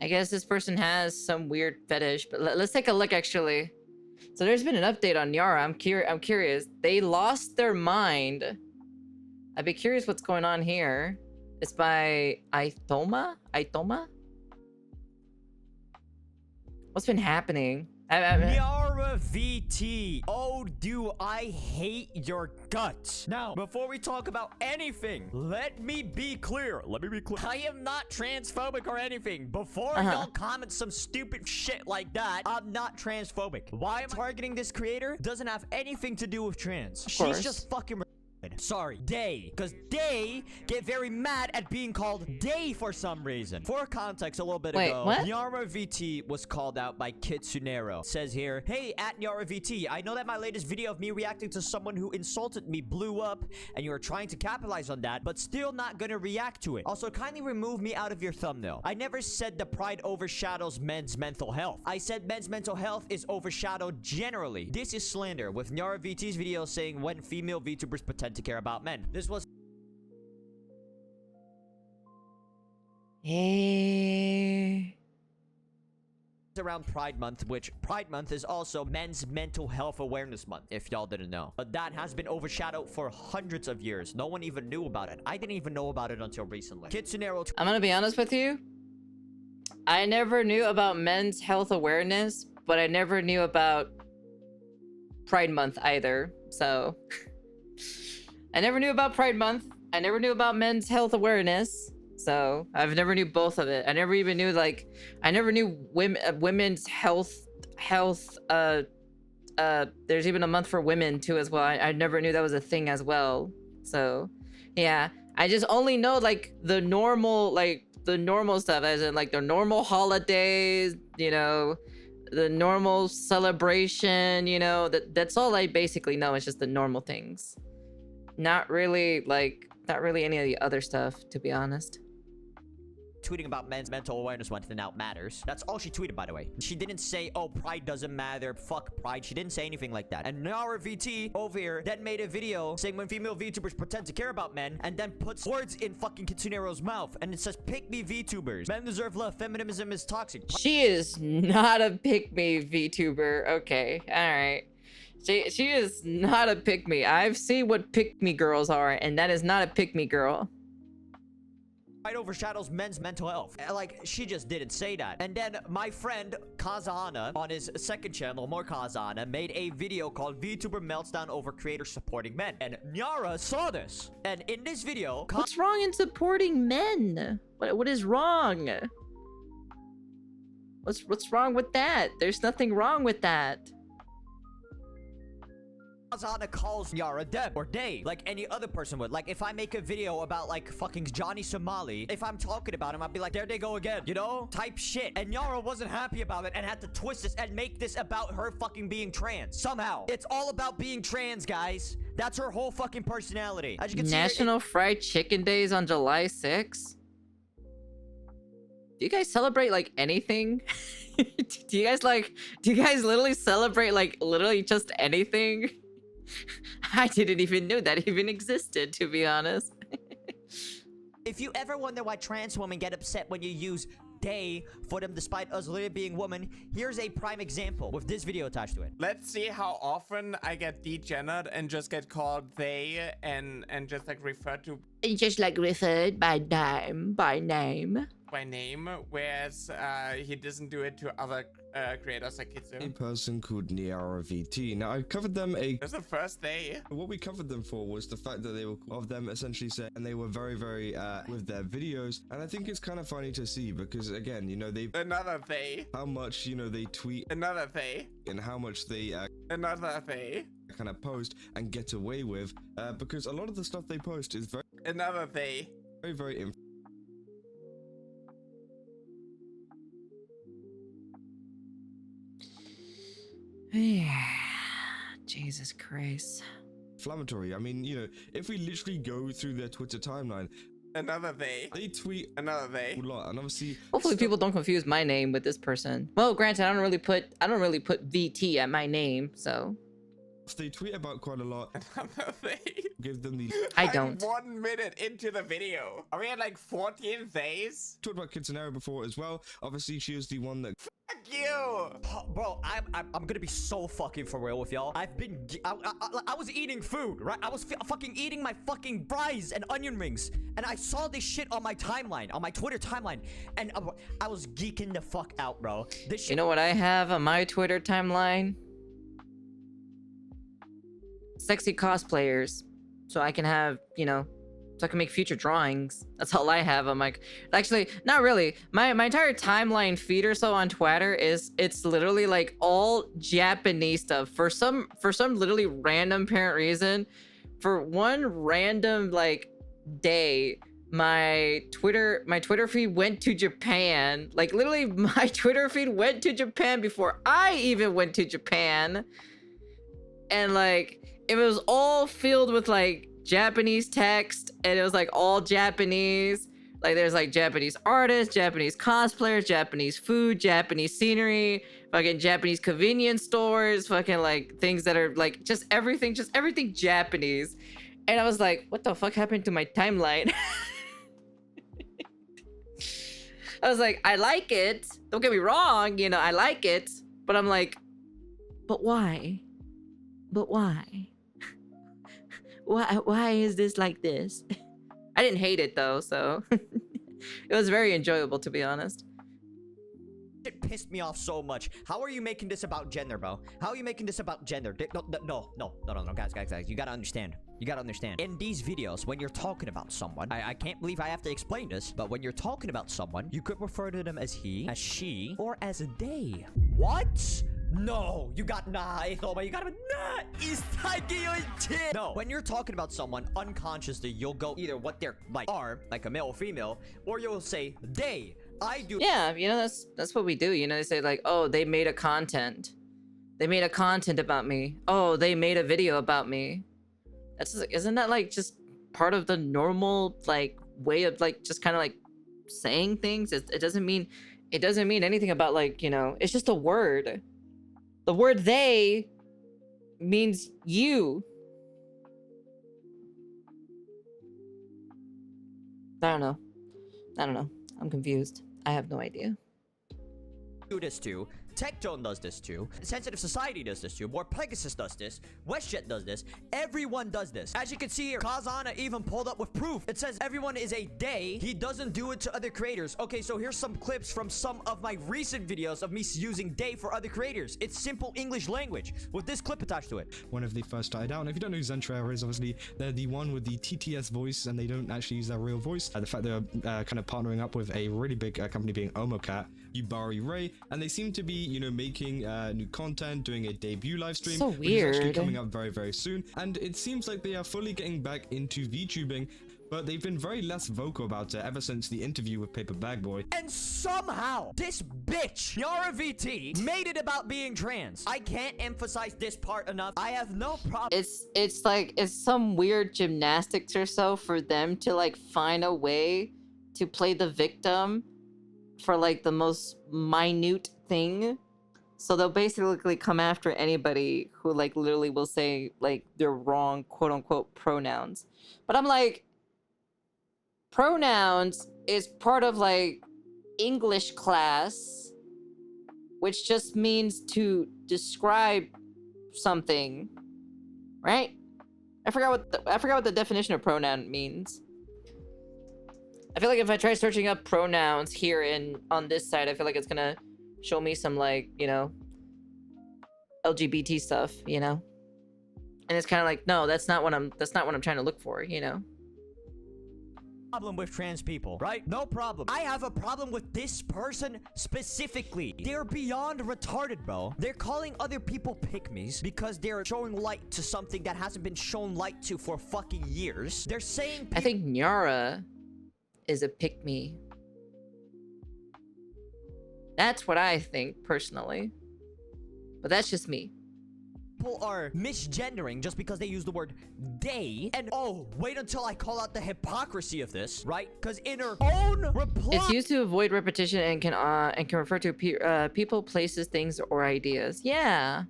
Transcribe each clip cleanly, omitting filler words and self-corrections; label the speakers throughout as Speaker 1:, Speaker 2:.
Speaker 1: I guess this person has some weird fetish, but let's take a look actually. So there's been an update on Nyara. I'm curious. They lost their mind. I'd be curious what's going on here. It's by Aitoma? What's been happening?
Speaker 2: NyaraVT. Oh, do I hate your guts. Now, before we talk about anything, let me be clear. I am not transphobic or anything. Before y'all comment some stupid shit like that, I'm not transphobic. Why am I targeting this creator? Doesn't have anything to do with trans. She's just fucking... Sorry, they. Because they get very mad at being called they for some reason. For context, a little bit ago, NyaraVT was called out by Kitsunero. Says here, hey, at NyaraVT, I know that my latest video of me reacting to someone who insulted me blew up, and you are trying to capitalize on that, but still not gonna react to it. Also, kindly remove me out of your thumbnail. I never said the pride overshadows men's mental health. I said men's mental health is overshadowed generally. This is slander, with NyaraVT's video saying when female VTubers pretend to care about men. This was around Pride Month, which Pride Month is also Men's Mental Health Awareness Month, if y'all didn't know. But that has been overshadowed for hundreds of years. No one even knew about it. I didn't even know about it until recently. Kitsunero.
Speaker 1: I'm gonna be honest with you. I never knew about men's health awareness, but I never knew about Pride Month either. So I never knew about Pride Month. I never knew about men's health awareness. So I've never knew both of it. I never even knew I never knew women's health. There's even a month for women too as well. I never knew that was a thing as well. So yeah, I just only know the normal stuff, as in the normal holidays, you know, the normal celebration, you know, that's all I basically know. It's just the normal things. Not really any of the other stuff, to be honest.
Speaker 2: Tweeting about men's mental awareness month, and now it matters. That's all she tweeted, by the way. She didn't say, oh, pride doesn't matter, fuck pride. She didn't say anything like that. And NyaraVT over here then made a video saying when female VTubers pretend to care about men, and then puts words in fucking Kitsunero's mouth, and it says, pick me VTubers. Men deserve love. Feminism is toxic.
Speaker 1: She is not a pick me VTuber. Okay, all right. She is not a pick me. I've seen what pick me girls are, and that is not a pick me girl.
Speaker 2: Pride overshadows men's mental health. She just didn't say that. And then my friend Kazana on his second channel, More Kazana, made a video called VTuber Melts Down Over Creators Supporting Men. And Nyara saw this. And in this video,
Speaker 1: what's wrong in supporting men? What is wrong? What's wrong with that? There's nothing wrong with that.
Speaker 2: Kazana calls Nyara them or they, like any other person would. Like if I make a video about fucking Johnny Somali, if I'm talking about him, I'd be like, there they go again, you know, type shit. And Nyara wasn't happy about it and had to twist this and make this about her fucking being trans. Somehow it's all about being trans, guys. That's her whole fucking personality. As you can see,
Speaker 1: National Fried Chicken Days on July 6th. Do you guys celebrate anything? do you guys literally celebrate literally just anything? I didn't even know that even existed, to be honest.
Speaker 2: If you ever wonder why trans women get upset when you use they for them despite us literally being women, here's a prime example with this video attached to it.
Speaker 3: Let's see how often I get degenerated and just get called they and just referred to
Speaker 1: referred by name,
Speaker 3: whereas he doesn't do it to other creators like Kitsu.
Speaker 4: A person called NyaraVT. Now I covered them
Speaker 3: That's the first day.
Speaker 4: What we covered them for was the fact that they were of them essentially said, and they were very with their videos, and I think it's kind of funny to see because again, you know,
Speaker 3: another they,
Speaker 4: how much, you know, they tweet,
Speaker 3: another they,
Speaker 4: and how much they
Speaker 3: another they
Speaker 4: kind of post and get away with, because a lot of the stuff they post is
Speaker 3: another they
Speaker 4: very
Speaker 1: Jesus Christ.
Speaker 4: inflammatory. I mean, you know, if we literally go through their Twitter timeline,
Speaker 3: another they
Speaker 4: tweet
Speaker 3: another they
Speaker 4: a lot, and obviously
Speaker 1: hopefully people don't confuse my name with this person. Well, granted, I don't really put VT at my name, so
Speaker 4: they tweet about quite a lot.
Speaker 3: Another thing.
Speaker 4: Give them the
Speaker 1: I
Speaker 3: I'm
Speaker 1: don't.
Speaker 3: 1 minute into the video. Are we at like 14 days?
Speaker 4: talked about Kitsunera before as well. Obviously, she was the one that
Speaker 3: Fuck you.
Speaker 2: Oh, bro, I'm gonna be so fucking for real with y'all. I was eating food, right? I was fucking eating my fucking fries and onion rings, and I saw this shit on my timeline, on my Twitter timeline, and I was geeking the fuck out, bro. This shit.
Speaker 1: You know what I have on my Twitter timeline? Sexy cosplayers. So I can have, you know, so I can make future drawings. That's all I have on my... Actually, not really. My entire timeline feed or so on Twitter it's literally like all Japanese stuff. For some literally random apparent reason, for one random like day, my Twitter feed went to Japan. Like literally my Twitter feed went to Japan before I even went to Japan. And like it was all filled with like Japanese text, and it was like all Japanese. Like there's like Japanese artists, Japanese cosplayers, Japanese food, Japanese scenery, fucking Japanese convenience stores, fucking like things that are like just everything Japanese. And I was like, what the fuck happened to my timeline? I was like, I like it. Don't get me wrong, you know, I like it. But I'm like, but why? But why? Why is this like this? I didn't hate it though, so it was very enjoyable, to be honest.
Speaker 2: It pissed me off so much. How are you making this about gender, bro? How are you making this about gender? No, guys. You gotta understand. You gotta understand. In these videos, when you're talking about someone, I can't believe I have to explain this, but when you're talking about someone, you could refer to them as he, as she, or as they. What? No, you got nah. You gotta nah. No, when you're talking about someone unconsciously, you'll go either what they're like are, like a male or female, or you'll say they. I do.
Speaker 1: Yeah, you know, that's what we do. You know, they say like, oh, they made a content. They made a content about me. Oh, they made a video about me. Isn't that like just part of the normal like way of like just kind of like saying things? It doesn't mean anything about like, you know, it's just a word. The word they means you. I don't know. I'm confused. I have no idea.
Speaker 2: Do this too. Techzone does this too. Sensitive Society does this too. More Pegasus does this. WestJet does this. Everyone does this. As you can see here, Kazana even pulled up with proof. It says everyone is a they. He doesn't do it to other creators. Okay, so here's some clips from some of my recent videos of me using they for other creators. It's simple English language with this clip attached to it.
Speaker 4: one of the first started out. And if you don't know who NyaraVT is, obviously they're the one with the TTS voice, and they don't actually use their real voice. The fact they're kind of partnering up with a really big company being Omocat, Yubari Ray, and they seem to be, you know, making new content, doing a debut live stream,
Speaker 1: So
Speaker 4: which is actually
Speaker 1: weird.
Speaker 4: coming up very, very soon. And it seems like they are fully getting back into VTubing, but they've been very less vocal about it ever since the interview with Paper Bag Boy.
Speaker 2: And somehow, this bitch, NyaraVT, made it about being trans. I can't emphasize this part enough. I have no problem.
Speaker 1: It's like it's some weird gymnastics or so for them to like find a way to play the victim for like the most minute thing. So they'll basically come after anybody who like literally will say like their wrong quote unquote pronouns. But I'm like, pronouns is part of like English class, which just means to describe something, right? I forgot what the definition of pronoun means. I feel like if I try searching up pronouns here on this side, I feel like it's gonna show me some like, you know, LGBT stuff, you know? And it's kind of like, no, that's not what I'm trying to look for, you know?
Speaker 2: Problem with trans people, right? No problem. I have a problem with this person specifically. They're beyond retarded, bro. They're calling other people pygmies because they're showing light to something that hasn't been shown light to for fucking years. They're saying
Speaker 1: I think Nyara is a pick-me. That's what I think, personally. But that's just me.
Speaker 2: people are misgendering just because they use the word they. And oh, wait until I call out the hypocrisy of this, right? Because in her own reply,
Speaker 1: It's used to avoid repetition and can refer to people, places, things, or ideas. Yeah.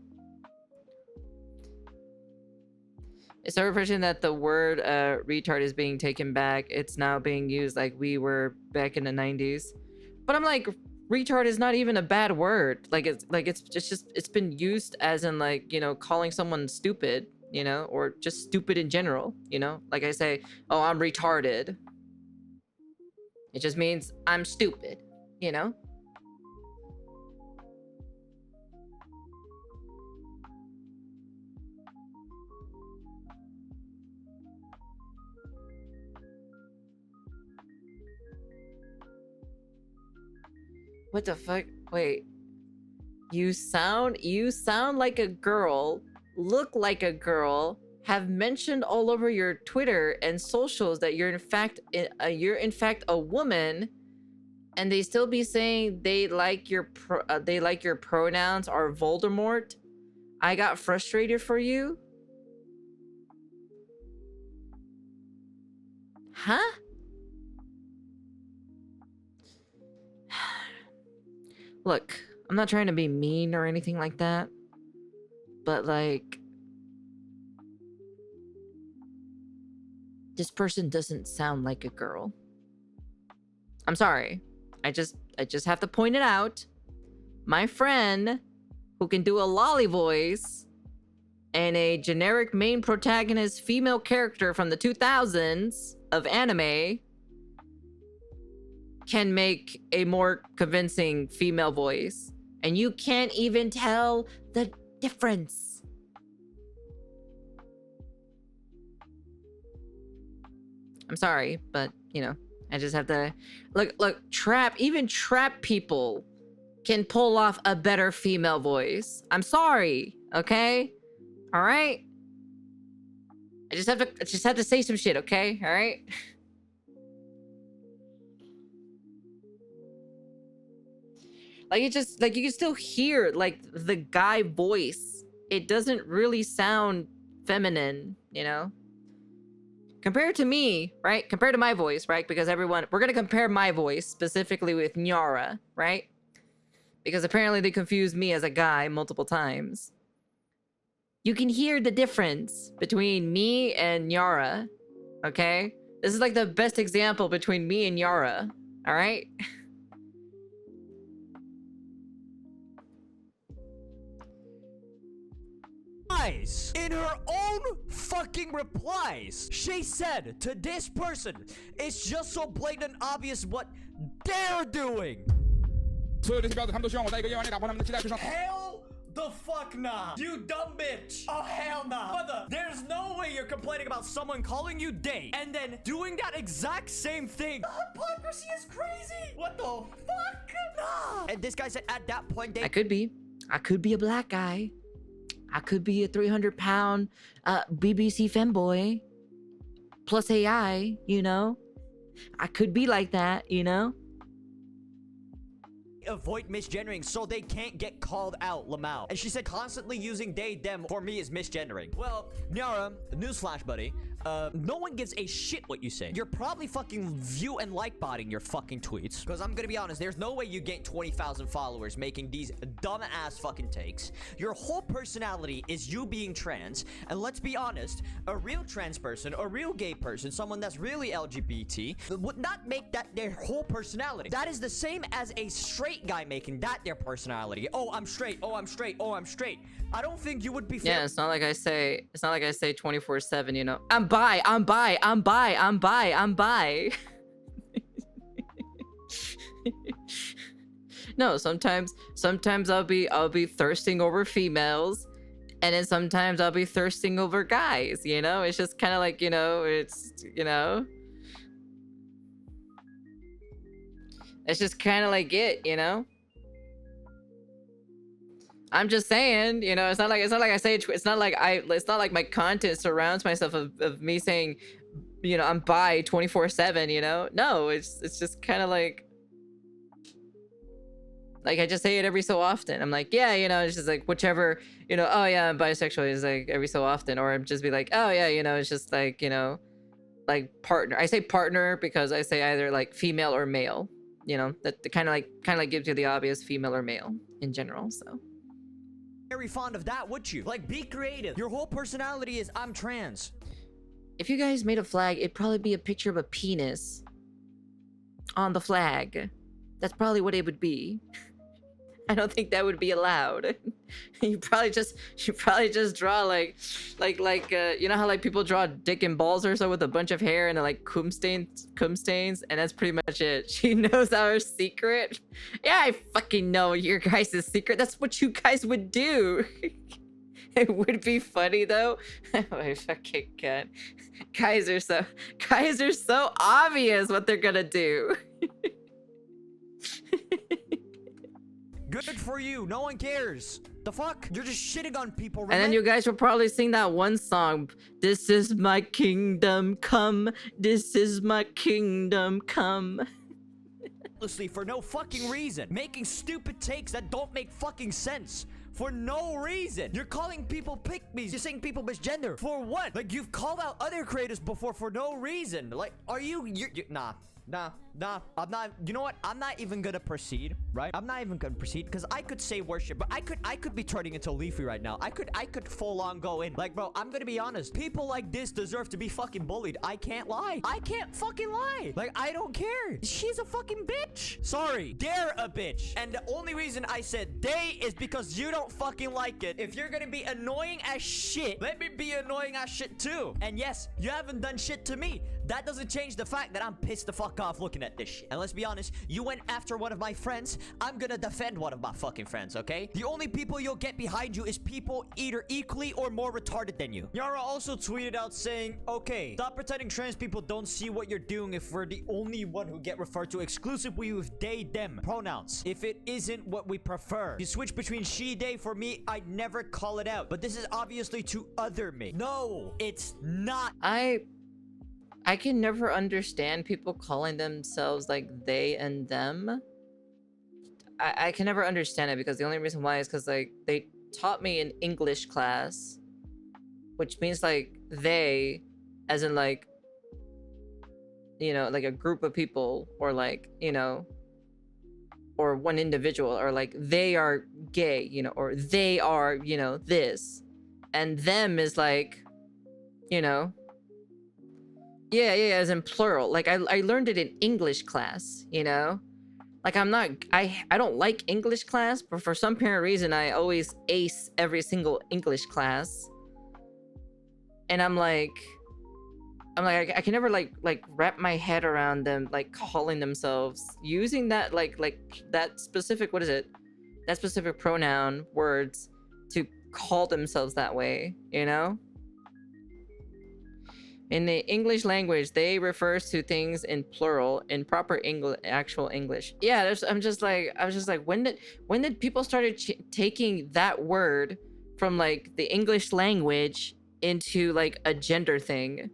Speaker 1: It's so refreshing that the word retard is being taken back. It's now being used like we were back in the 90s. But I'm like, retard is not even a bad word. Like it's just it's been used as in like, you know, calling someone stupid, you know, or just stupid in general, you know? Like I say, oh, I'm retarded. It just means I'm stupid, you know? What the fuck? Wait. You sound like a girl, look like a girl, have mentioned all over your Twitter and socials that you're in fact a woman, and they still be saying they like your pronouns are Voldemort. I got frustrated for you. Huh? Look, I'm not trying to be mean or anything like that, but like, this person doesn't sound like a girl. I'm sorry. I just have to point it out. My friend, who can do a lolly voice and a generic main protagonist female character from the 2000s of anime, can make a more convincing female voice, and you can't even tell the difference. I'm sorry, but you know, I just have to look. Even trap people can pull off a better female voice. I'm sorry, okay? All right. I just have to say some shit, okay? All right. Like, it just, like, you can still hear, like, the guy voice. It doesn't really sound feminine, you know? Compared to me, right? Compared to my voice, right? Because we're gonna compare my voice specifically with Nyara, right? Because apparently they confused me as a guy multiple times. You can hear the difference between me and Nyara, okay? This is like the best example between me and Nyara, all right?
Speaker 2: In her own fucking replies, she said to this person, it's just so blatant obvious what they're doing. Hell the fuck nah. You dumb bitch. Oh hell nah. Mother, there's no way you're complaining about someone calling you date and then doing that exact same thing. The hypocrisy is crazy. What the fuck? Nah. And this guy said at that point they— I could be a black guy. I could be a 300-pound BBC femboy plus AI, you know? I could be like that, you know? Avoid misgendering so they can't get called out, Lamau. And she said constantly using they, them for me is misgendering. Well, Nyara, newsflash, buddy. No one gives a shit what you say. You're probably fucking view and like botting your fucking tweets. Because I'm gonna be honest, there's no way you gain 20,000 followers making these dumb ass fucking takes. Your whole personality is you being trans. And let's be honest, a real trans person, a real gay person, someone that's really LGBT would not make that their whole personality. That is the same as a straight guy making that their personality. Oh, I'm straight. Oh, I'm straight. Oh, I'm straight. I don't think you would be fair.
Speaker 1: Yeah, it's not like I say 24/7, you know. I'm bi. No, sometimes I'll be thirsting over females, and then sometimes I'll be thirsting over guys, you know? It's just kind of like, you know, it's, you know, it's just kind of like it, you know? I'm just saying, you know, it's not like my content surrounds myself of me saying, you know, I'm bi 24/7, you know? No, it's just kind of like I just say it every so often. I'm like, yeah, you know, it's just like whichever, you know, oh yeah, I'm bisexual is like every so often, or I'm just be like, oh yeah, you know, it's just like, you know, like partner. I say partner because I say either like female or male, you know, that kind of like gives you the obvious female or male in general, so.
Speaker 2: very fond of that, would you? Like, be creative. Your whole personality is I'm trans.
Speaker 1: If you guys made a flag, it'd probably be a picture of a penis on the flag. That's probably what it would be. I don't think that would be allowed. you probably just draw like you know how like people draw dick and balls or so with a bunch of hair and then like cum stains, and that's pretty much it. She knows our secret. Yeah, I fucking know your guys' secret. That's what you guys would do. It would be funny though. Oh my fucking god. Guys are so obvious what they're gonna do.
Speaker 2: Good for you. No one cares. The fuck? You're just shitting on people, right?
Speaker 1: And then you guys will probably sing that one song. This is my kingdom come. This is my kingdom come.
Speaker 2: For no fucking reason. Making stupid takes that don't make fucking sense. For no reason. You're calling people pick-me's. You're saying people misgender. For what? Like, you've called out other creators before for no reason. Like, are you nah. I'm not. You know what? I'm not even gonna proceed, right? I'm not even gonna proceed because I could say worship, but I could be turning into Leafy right now. I could full on go in. Like, bro, I'm gonna be honest. People like this deserve to be fucking bullied. I can't lie. I can't fucking lie. Like, I don't care. She's a fucking bitch. Sorry, they're a bitch. And the only reason I said they is because you don't fucking like it. If you're gonna be annoying as shit, let me be annoying as shit too. And yes, you haven't done shit to me. That doesn't change the fact that I'm pissed the fuck off looking at this shit. And let's be honest, you went after one of my friends. I'm gonna defend one of my fucking friends, okay? The only people you'll get behind you is people either equally or more retarded than you. Nyara also tweeted out saying, okay, stop pretending trans people don't see what you're doing if we're the only one who get referred to exclusively with they, them pronouns. If it isn't what we prefer. You switch between she, they. For me, I'd never call it out. But this is obviously to other me. No, it's not.
Speaker 1: I can never understand people calling themselves like they and them. I can never understand it because the only reason why is because like they taught me in English class, which means like they, as in like, you know, like a group of people or like, you know, or one individual or like they are gay, you know, or they are, you know, this, and them is like, you know. Yeah, as in plural. Like, I learned it in English class, you know? Like, I don't like English class, but for some apparent reason, I always ace every single English class. And I'm like, I can never, like wrap my head around them, like, calling themselves, using that, like, that specific, what is it? That specific pronoun, words, to call themselves that way, you know? In the English language, they refers to things in plural in proper actual English. Yeah, I was just like, when did people started taking that word from like the English language into like a gender thing?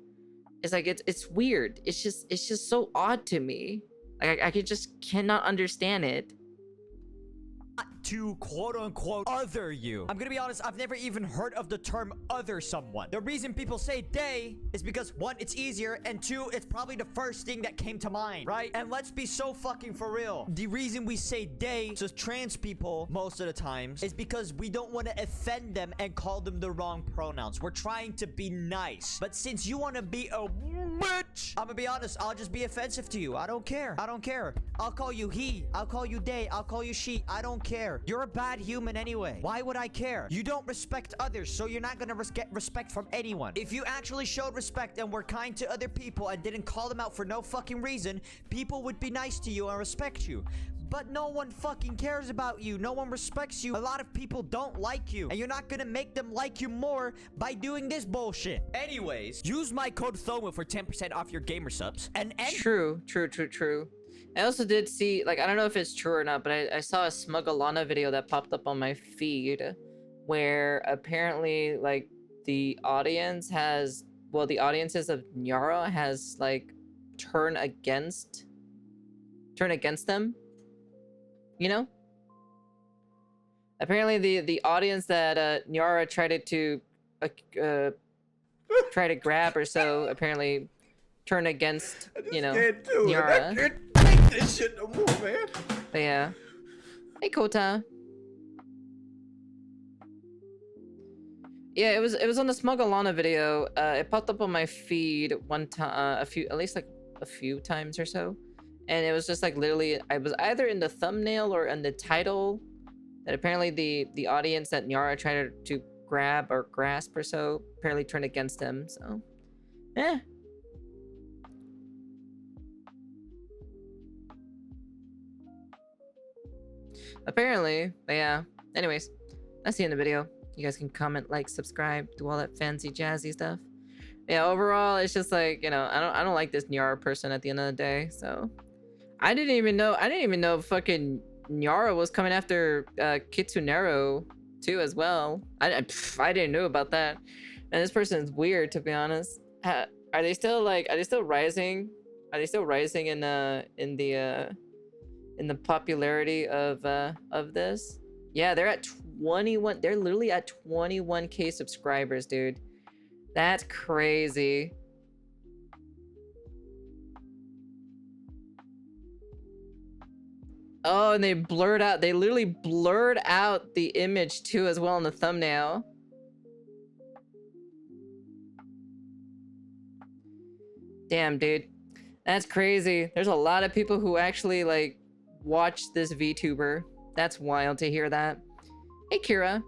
Speaker 1: It's like it's weird. It's just so odd to me. Like I just cannot understand it.
Speaker 2: To quote-unquote other you. I'm gonna be honest, I've never even heard of the term other someone. The reason people say they is because one, it's easier, and two, it's probably the first thing that came to mind, right? And let's be so fucking for real. The reason we say they to trans people most of the times is because we don't want to offend them and call them the wrong pronouns. We're trying to be nice. But since you want to be a bitch, I'm gonna be honest, I'll just be offensive to you. I don't care. I'll call you he, I'll call you they, I'll call you she. I don't care. You're a bad human anyway. Why would I care? You don't respect others, so you're not gonna get respect from anyone. If you actually showed respect and were kind to other people and didn't call them out for no fucking reason, people would be nice to you and respect you. But no one fucking cares about you. No one respects you. A lot of people don't like you. And you're not gonna make them like you more by doing this bullshit. Anyways, use my code THOMA for 10% off your gamer subs. And
Speaker 1: True. I also did see, like, I don't know if it's true or not, but I saw a Smugalana video that popped up on my feed where apparently, like, the audiences of Nyara has, like, turned against them, you know? Apparently the audience that Nyara tried to grab or so apparently turned against, you know, Nyara.
Speaker 3: This shit no more, man.
Speaker 1: But yeah. Hey, Kota. Yeah, it was on the Smugalana video. It popped up on my feed one time, at least like a few times or so, and it was just like literally, I was either in the thumbnail or in the title. That apparently the audience that Nyara tried to grab or grasp or so apparently turned against him. So, eh. Apparently, but yeah. Anyways, that's the end of the video. You guys can comment, like, subscribe, do all that fancy jazzy stuff. Yeah, overall, it's just like, you know, I don't like this Nyara person at the end of the day. So I didn't even know fucking Nyara was coming after Kitsunero too as well. I didn't know about that. And this person is weird, to be honest. Are they still rising? Are they still rising in the popularity of this? Yeah, they're at 21. They're literally at 21K subscribers, dude. That's crazy. Oh, and they literally blurred out the image too as well in the thumbnail. Damn, dude. That's crazy. There's a lot of people who actually like watch this VTuber. That's wild to hear that. Hey, Kira.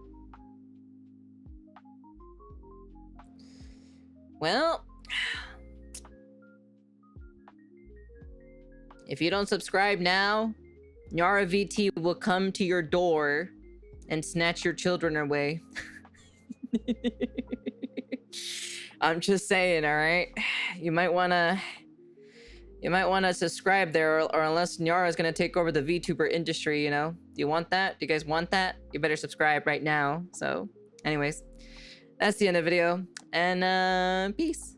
Speaker 1: Well, if you don't subscribe now, NyaraVT will come to your door and snatch your children away. I'm just saying, all right? You might wanna subscribe there, or unless Nyara is gonna take over the VTuber industry, you know? Do you want that? Do you guys want that? You better subscribe right now. So, anyways, that's the end of the video, and peace.